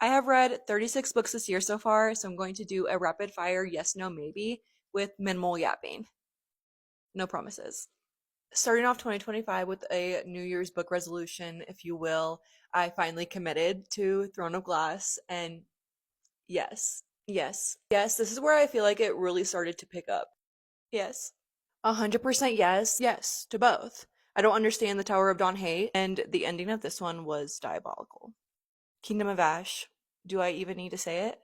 I have read 36 books this year so far, so I'm going to do a rapid fire yes, no, maybe with minimal yapping. No promises. Starting off 2025 with a New Year's book resolution, if you will, I finally committed to Throne of Glass, and yes, yes, yes, this is where I feel like it really started to pick up. Yes. 100% yes, yes to both. I don't understand the Tower of Dawn hate, and the ending of this one was diabolical. Kingdom of Ash. Do I even need to say it?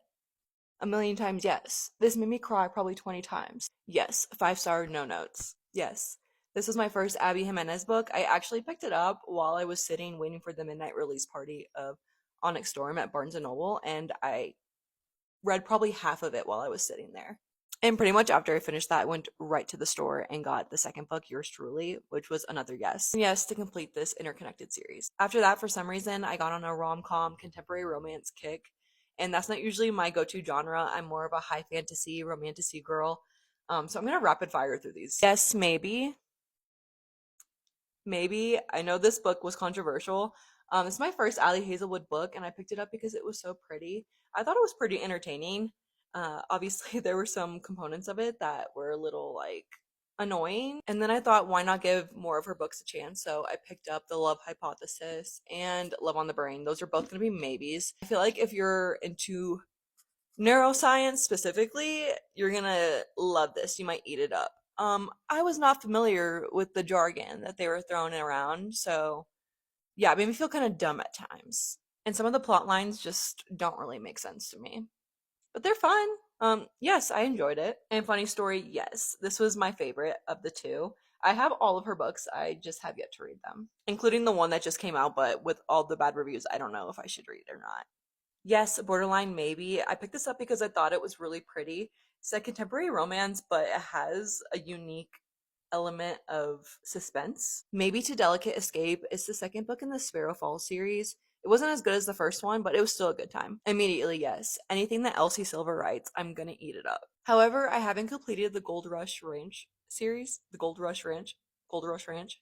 A million times yes. This made me cry probably 20 times. Yes. 5-star, no notes. Yes. This was my first Abby Jimenez book. I actually picked it up while I was sitting waiting for the midnight release party of Onyx Storm at Barnes& and Noble, and I read probably half of it while I was sitting there. And pretty much after I finished that, I went right to the store and got the second book, Yours Truly, which was another yes. And yes, to complete this interconnected series. After that, for some reason, I got on a rom-com contemporary romance kick. And that's not usually my go-to genre. I'm more of a high fantasy, romantasy girl. So I'm gonna rapid fire through these. Yes, maybe. Maybe. I know this book was controversial. It's my first Ali Hazelwood book, and I picked it up because it was so pretty. I thought it was pretty entertaining. Obviously, there were some components of it that were a little like annoying. And then I thought, why not give more of her books a chance? So I picked up The Love Hypothesis and Love on the Brain. Those are both going to be maybes. I feel like if you're into neuroscience specifically, you're gonna love this. You might eat it up. I was not familiar with the jargon that they were throwing around, so yeah, it made me feel kind of dumb at times. And some of the plot lines just don't really make sense to me. But they're fun. Yes, I enjoyed it. And funny story, yes, this was my favorite of the two. I have all of her books, I just have yet to read them, including the one that just came out, but with all the bad reviews, I don't know if I should read it or not. Yes, borderline maybe. I picked this up because I thought it was really pretty. It's a contemporary romance, but it has a unique element of suspense. Maybe To Delicate Escape is the second book in the Sparrow Falls series. It wasn't as good as the first one, but it was still a good time. Immediately, yes. Anything that Elsie Silver writes, I'm gonna eat it up. However, I haven't completed the Gold Rush Ranch series. The Gold Rush Ranch. Gold Rush Ranch.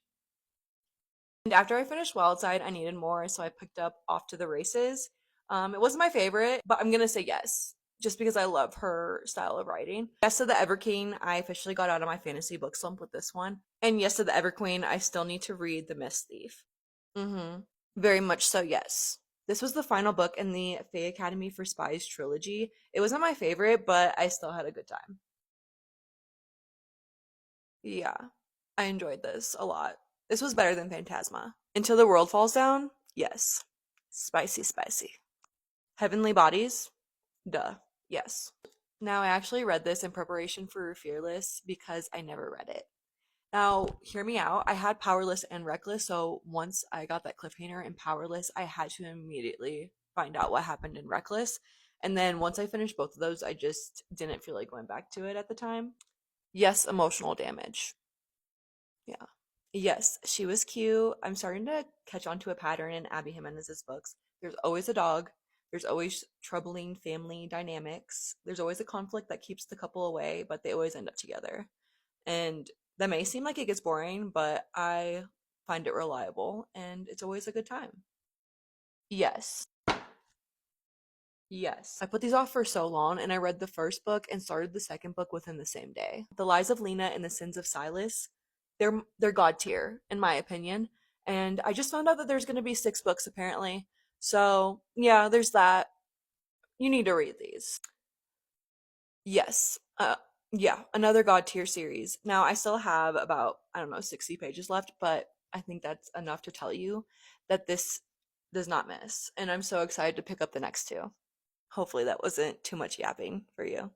And after I finished Wildside, I needed more, so I picked up Off to the Races. It wasn't my favorite, but I'm gonna say yes, just because I love her style of writing. Yes to the Everqueen, I officially got out of my fantasy book slump with this one. And yes to the Everqueen, I still need to read The Mist Thief. Mm-hmm. Very much so, yes. This was the final book in the Fae Academy for Spies trilogy. It wasn't my favorite, but I still had a good time. Yeah, I enjoyed this a lot. This was better than Phantasma. Until the World Falls Down? Yes. Spicy, spicy. Heavenly Bodies? Duh. Yes. Now, I actually read this in preparation for Fearless because I never read it. Now, hear me out. I had Powerless and Reckless, so once I got that cliffhanger in Powerless, I had to immediately find out what happened in Reckless. And then once I finished both of those, I just didn't feel like going back to it at the time. Yes, emotional damage. Yeah. Yes, she was cute. I'm starting to catch on to a pattern in Abby Jimenez's books. There's always a dog. There's always troubling family dynamics. There's always a conflict that keeps the couple away, but they always end up together. And that may seem like it gets boring, but I find it reliable and it's always a good time. Yes. Yes. I put these off for so long and I read the first book and started the second book within the same day. The Lies of Lena and the Sins of Silas, they're god tier in my opinion. And I just found out that there's going to be 6 books apparently. So, yeah, there's that. You need to read these. Yes. Yeah, another god tier series. Now, I still have about, I don't know, 60 pages left, but I think that's enough to tell you that this does not miss. And I'm so excited to pick up the next two. Hopefully that wasn't too much yapping for you.